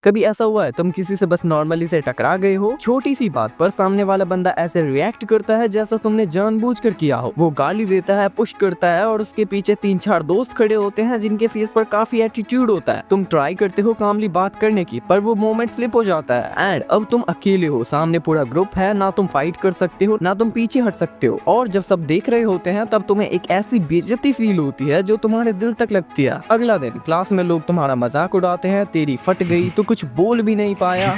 कभी ऐसा हुआ है तुम किसी से बस नॉर्मली से टकरा गए हो, छोटी सी बात पर सामने वाला बंदा ऐसे रिएक्ट करता है जैसा तुमने जानबूझकर किया हो। वो गाली देता है, पुश करता है और उसके पीछे 3-4 दोस्त खड़े होते हैं जिनके फेस पर काफी एटीट्यूड होता है। तुम ट्राई करते हो कामली बात करने की, पर वो मोमेंट स्लिप हो जाता है एंड अब तुम अकेले हो, सामने पूरा ग्रुप है, ना तुम फाइट कर सकते हो ना तुम पीछे हट सकते हो। और जब सब देख रहे होते हैं तब तुम्हें एक ऐसी बेइज्जती फील होती है जो तुम्हारे दिल तक लगती है। अगला दिन क्लास में लोग तुम्हारा मजाक उड़ाते हैं, तेरी फट गई तो कुछ बोल भी नहीं पाया।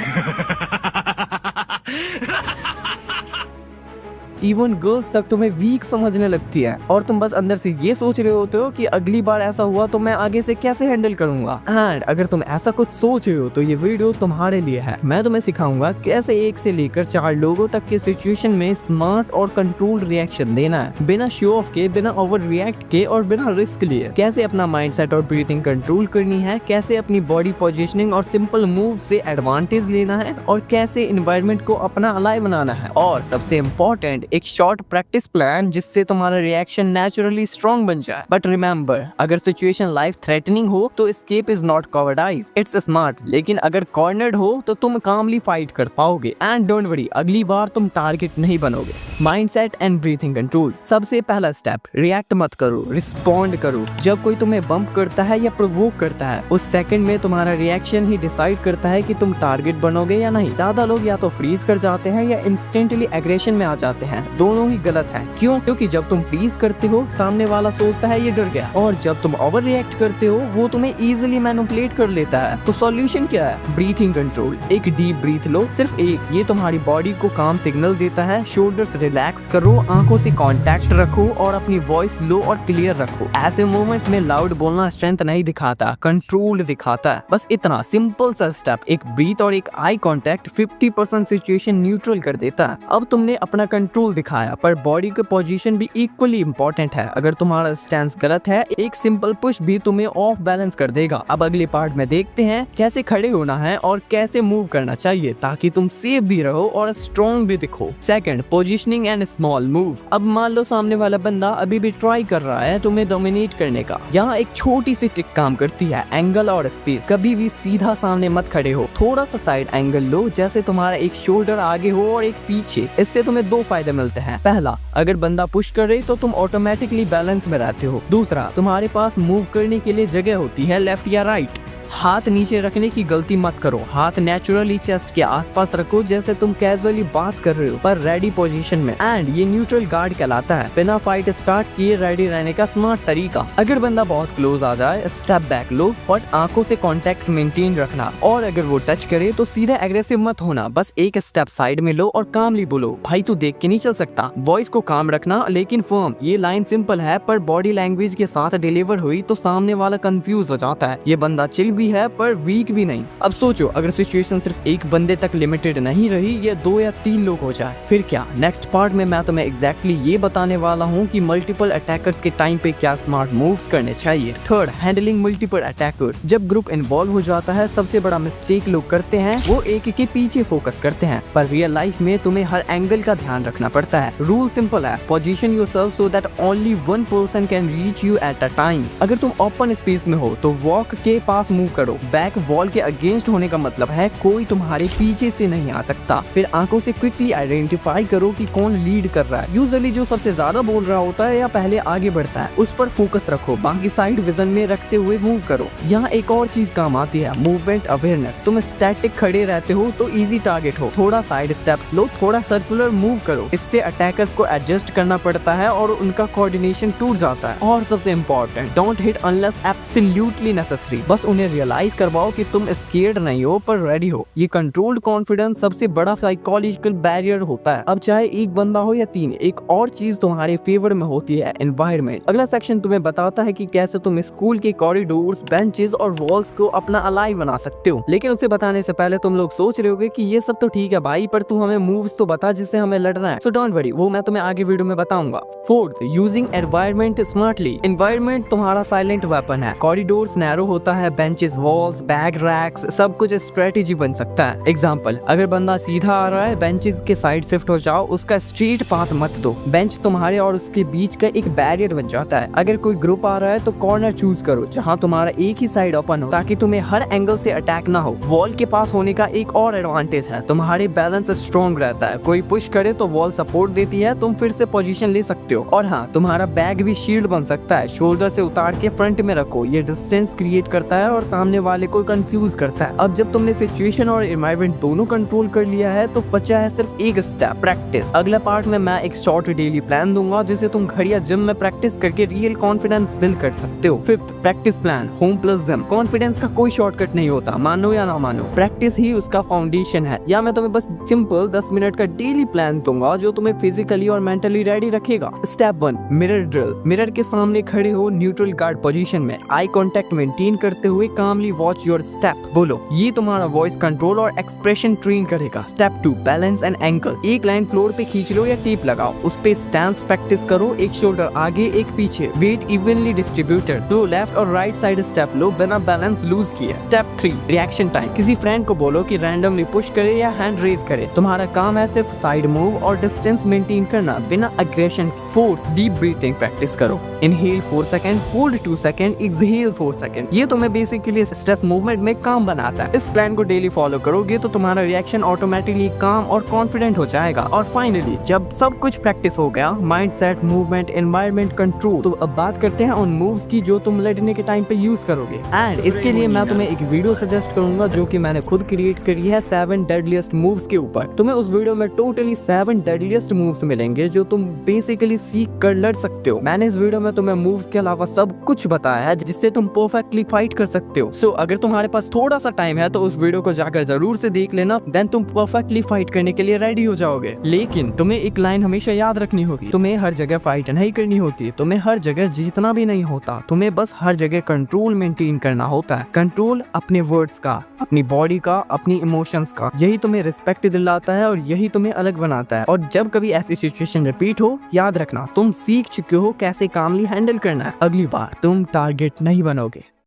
इवन गर्ल्स तक तुम्हें वीक समझने लगती है और तुम बस अंदर से ये सोच रहे होते हो कि अगली बार ऐसा हुआ तो मैं आगे से कैसे हैंडल करूंगा। एंड अगर तुम ऐसा कुछ सोच रहे हो तो ये वीडियो तुम्हारे लिए है। मैं तुम्हें सिखाऊंगा कैसे 1 से लेकर 4 लोगों तक के सिचुएशन में स्मार्ट और कंट्रोल रिएक्शन देना है, बिना शो ऑफ के, बिना ओवर रिएक्ट के और बिना रिस्क लिए। कैसे अपना माइंडसेट और ब्रीथिंग कंट्रोल करनी है, कैसे अपनी बॉडी पोजीशनिंग और सिंपल मूव से एडवांटेज लेना है और कैसे एनवायरनमेंट को अपना अलाइ बनाना है। और सबसे इम्पोर्टेंट, एक शॉर्ट प्रैक्टिस प्लान जिससे तुम्हारा रिएक्शन नेचुरली स्ट्रॉन्ग बन जाए। बट रिमेंबर, अगर सिचुएशन लाइफ थ्रेटनिंग हो तो escape is not cowardice, it's smart. लेकिन अगर कॉर्नर्ड हो तो तुम कामली फाइट कर पाओगे। एंड डोंट वरी, अगली बार तुम टारगेट नहीं बनोगे। Mindset and breathing control. सबसे पहला स्टेप, रिएक्ट मत करो, रिस्पॉन्ड करो। जब कोई तुम्हें बम्प करता है या प्रोवोक करता है, उस सेकंड में तुम्हारा रिएक्शन ही डिसाइड करता है कि तुम टारगेट बनोगे या नहीं। ज्यादा लोग या तो फ्रीज कर जाते हैं या इंस्टेंटली एग्रेशन में आ जाते हैं। दोनों ही गलत है। क्यों? क्योंकि जब तुम फ्रीज करते हो सामने वाला सोचता है ये डर गया, और जब तुम ओवर रिएक्ट करते हो वो तुम्हें इजीली मैनिपुलेट कर लेता है। तो सॉल्यूशन क्या है? Breathing control. एक डीप ब्रीथ लो, सिर्फ एक। ये तुम्हारी बॉडी को काम सिग्नल देता है। शोल्डर्स रिलैक्स करो, आंखों से कांटेक्ट रखो और अपनी वॉइस लो और क्लियर रखो। ऐसे मोमेंट्स में लाउड बोलना स्ट्रेंथ नहीं दिखाता, कंट्रोल दिखाता है। बस इतना सिंपल सा स्टेप, एक ब्रीथ और एक आई कांटेक्ट 50% सिचुएशन न्यूट्रल कर देता है। अब तुमने अपना कंट्रोल दिखाया, पर बॉडी का पोजीशन भी इक्वली इम्पोर्टेंट है। अगर तुम्हारा स्टैंस गलत है, एक सिंपल पुश भी तुम्हें ऑफ बैलेंस कर देगा। अब अगले पार्ट में देखते हैं कैसे खड़े होना है और कैसे मूव करना चाहिए ताकि तुम सेफ भी रहो और स्ट्रॉन्ग भी दिखो। Second, positioning and small move. अब मान लो सामने वाला बंदा अभी भी ट्राई कर रहा है तुम्हें डोमिनेट करने का। यहाँ एक छोटी सी ट्रिक काम करती है, एंगल और स्पेस। कभी भी सीधा सामने मत खड़े हो, थोड़ा सा साइड एंगल लो, जैसे तुम्हारा एक शोल्डर आगे हो और एक पीछे। इससे तुम्हें 2 फायदे मिलते हैं। पहला, अगर बंदा पुश करे तो तुम ऑटोमेटिकली बैलेंस में रहते हो। दूसरा, तुम्हारे पास मूव करने के लिए जगह होती है, लेफ्ट या राइट। हाथ नीचे रखने की गलती मत करो। हाथ नेचुरली चेस्ट के आसपास रखो, जैसे तुम कैजुअली बात कर रहे हो, पर रेडी पोजीशन में। एंड ये न्यूट्रल गार्ड कहलाता है। बिना फाइट स्टार्ट किए रेडी रहने का स्मार्ट तरीका। अगर बंदा बहुत क्लोज आ जाए, स्टेप बैक लो, बट आंखों से कांटेक्ट मेंटेन रखना। और अगर वो टच करे तो सीधा एग्रेसिव मत होना, बस एक स्टेप साइड में लो और कामली बोलो, भाई तू देख के नहीं चल सकता। वॉइस को काम रखना लेकिन फर्म। ये लाइन सिंपल है, पर बॉडी लैंग्वेज के साथ डिलीवर हुई तो सामने वाला कंफ्यूज हो जाता है। ये बंदा चिल भी है पर वीक भी नहीं। अब सोचो, अगर सिचुएशन सिर्फ एक बंदे तक लिमिटेड नहीं रही, ये 2 या 3 लोग हो जाए, फिर क्या? नेक्स्ट पार्ट में मैं तुम्हें एग्जैक्टली ये बताने वाला हूँ कि मल्टीपल अटैकर्स के टाइम पे क्या स्मार्ट मूव्स करने चाहिए। Third, handling multiple attackers. जब ग्रुप इन्वॉल्व हो जाता है, सबसे बड़ा मिस्टेक लोग करते हैं वो एक के पीछे फोकस करते हैं, पर रियल लाइफ में तुम्हें हर एंगल का ध्यान रखना पड़ता है। रूल सिंपल है, position yourself so that only one person can reach you at a time. अगर तुम ओपन स्पेस में हो तो वॉक के पास मूव करो। बैक वॉल के अगेंस्ट होने का मतलब है कोई तुम्हारे पीछे से नहीं आ सकता। फिर आंखों से क्विकली आइडेंटिफाई करो कि कौन लीड कर रहा है। यूजुअली जो सबसे ज्यादा बोल रहा होता है या पहले आगे बढ़ता है, उस पर फोकस रखो। बाकी साइड विजन में रखते हुए मूव करो। यहाँ एक और चीज काम आती है, मूवमेंट अवेयरनेस। तुम स्टैटिक खड़े रहते हो तो इजी टारगेट हो, थोड़ा साइड स्टेप्स लो, थोड़ा सर्कुलर मूव करो। इससे अटैकर्स को एडजस्ट करना पड़ता है और उनका कोऑर्डिनेशन टूट जाता है। और सबसे important, don't hit unless absolutely necessary. बस उन्हें रियलाइज करवाओ कि तुम स्केर्ड नहीं हो पर रेडी हो। ये कंट्रोल्ड कॉन्फिडेंस सबसे बड़ा साइकोलॉजिकल बैरियर होता है। अब चाहे एक बंदा हो या 3, एक और चीज तुम्हारे फेवर में होती है, एनवायरनमेंट। अगला सेक्शन तुम्हें बताता है कि कैसे तुम स्कूल के कॉरिडोर्स, बेंचेस और वॉल्स को अपना अलाइ बना सकते हो। लेकिन उसे बताने से पहले तुम लोग सोच रहे होगे कि ये सब तो ठीक है भाई, पर तू हमें मूव्स तो बता जिससे हमें लड़ना है। सो डोंट वरी, वो मैं तुम्हें आगे वीडियो में बताऊंगा। Fourth, using environment smartly. Environment तुम्हारा साइलेंट वेपन है। कॉरिडोर्स नैरो होता है, benches benches, walls, bag racks, सब कुछ स्ट्रेटेजी बन सकता है। एग्जाम्पल, अगर बंदा सीधा आ रहा है, बेंचेस के साइड शिफ्ट हो जाओ, उसका स्ट्रेट पाथ मत दो, बेंच तुम्हारे और उसके बीच का एक बैरियर बन जाता है। अगर कोई ग्रुप आ रहा है तो कॉर्नर चूज करो जहाँ तुम्हारा एक ही साइड ओपन हो, ताकि तुम्हें हर एंगल से अटैक ना हो। वॉल के पास होने का एक और एडवांटेज है, तुम्हारे बैलेंस स्ट्रॉन्ग रहता है, कोई पुश करे तो वॉल सपोर्ट देती है, तुम फिर से पोजीशन ले सकते हो। और हाँ, तुम्हारा बैग भी शील्ड बन सकता है, शोल्डर से उतार के फ्रंट में रखो, ये डिस्टेंस क्रिएट करता है और सामने वाले को कंफ्यूज करता है। अब जब तुमने सिचुएशन और एनवायरनमेंट दोनों कंट्रोल कर लिया है तो बचा है सिर्फ एक स्टेप, प्रैक्टिस। अगला पार्ट में मैं एक शॉर्ट डेली प्लान दूंगा जिसे तुम घर या जिम में प्रैक्टिस करके रियल कॉन्फिडेंस बिल्ड कर सकते हो। Fifth, practice plan, home plus gym. Confidence का कोई शॉर्टकट नहीं होता, मानो या ना मानो, प्रैक्टिस ही उसका फाउंडेशन है। या मैं तुम्हें बस सिंपल 10 मिनट का डेली प्लान दूंगा जो तुम्हें फिजिकली और मेंटली रेडी रखेगा। Step 1, mirror drill. मिरर के सामने खड़े हो न्यूट्रल गार्ड पोजीशन में, आई कांटेक्ट मेंटेन करते हुए कामली वॉच योर स्टेप बोलो। ये तुम्हारा वॉइस कंट्रोल और एक्सप्रेशन ट्रेन करेगा। Step 2, balance and ankle. एक लाइन फ्लोर पे खींच लो या टेप लगाओ, उस पे स्टैंस प्रैक्टिस करो, एक शोल्डर आगे एक पीछे, वेट इवनली डिस्ट्रीब्यूटेड। तो लेफ्ट और राइट साइड स्टेप लो बिना बैलेंस लूज किए। Step 3, reaction time. किसी फ्रेंड को बोलो कि रैंडमली पुश करे या हैंड रेज करे, तुम्हारा काम है सिर्फ साइड मूव और डिस्टेंस मेंटेन करना बिना अग्रेशन। 4, डीप ब्रीथिंग प्रैक्टिस करो, inhale 4 second, hold 2 second, exhale 4 second. ये तुम्हें बेसिकली स्ट्रेस मूवमेंट में काम बनाता है। इस प्लान को डेली फॉलो करोगे तो तुम्हारा रिएक्शन ऑटोमेटिकली काम और कॉन्फिडेंट हो जाएगा। और फाइनली, जब सब कुछ प्रैक्टिस हो गया, mind set, movement, environment, control, तो अब बात करते हैं उन मूव्स की जो तुम लड़ने के टाइम पे यूज करोगे। एंड इसके लिए मैं तुम्हें एक वीडियो सजेस्ट करूंगा जो कि मैंने खुद क्रिएट करी है 7 डेडलीस्ट मूव्स के ऊपर। तुम्हें उस वीडियो में टोटली 7 डेडलीस्ट मूव्स मिलेंगे जो तुम बेसिकली सीख कर लड़ सकते हो। मैंने इस वीडियो में तुम्हें मूव्स के अलावा सब कुछ बताया है जिससे तुम परफेक्टली फाइट कर सकते हो। सो अगर तुम्हारे पास थोड़ा सा टाइम है तो उस वीडियो को जाकर जरूर से देख लेना, देन तुम परफेक्टली फाइट करने के लिए रेडी हो जाओगे। लेकिन तुम्हें एक लाइन हमेशा याद रखनी होगी, तुम्हें हर जगह फाइट नहीं करनी होती, तुम्हें हर जगह जीतना भी नहीं होता, तुम्हें बस हर जगह कंट्रोल मेंटेन करना होता है। कंट्रोल अपने वर्ड्स का, अपनी बॉडी का, अपनी इमोशंस का। यही तुम्हें रिस्पेक्ट दिलाता है और यही तुम्हें अलग बनाता है। और जब कभी ऐसी सिचुएशन रिपीट हो, याद रखना तुम सीख चुके हो कैसे कामली हैंडल करना है। अगली बार तुम टारगेट नहीं बनोगे।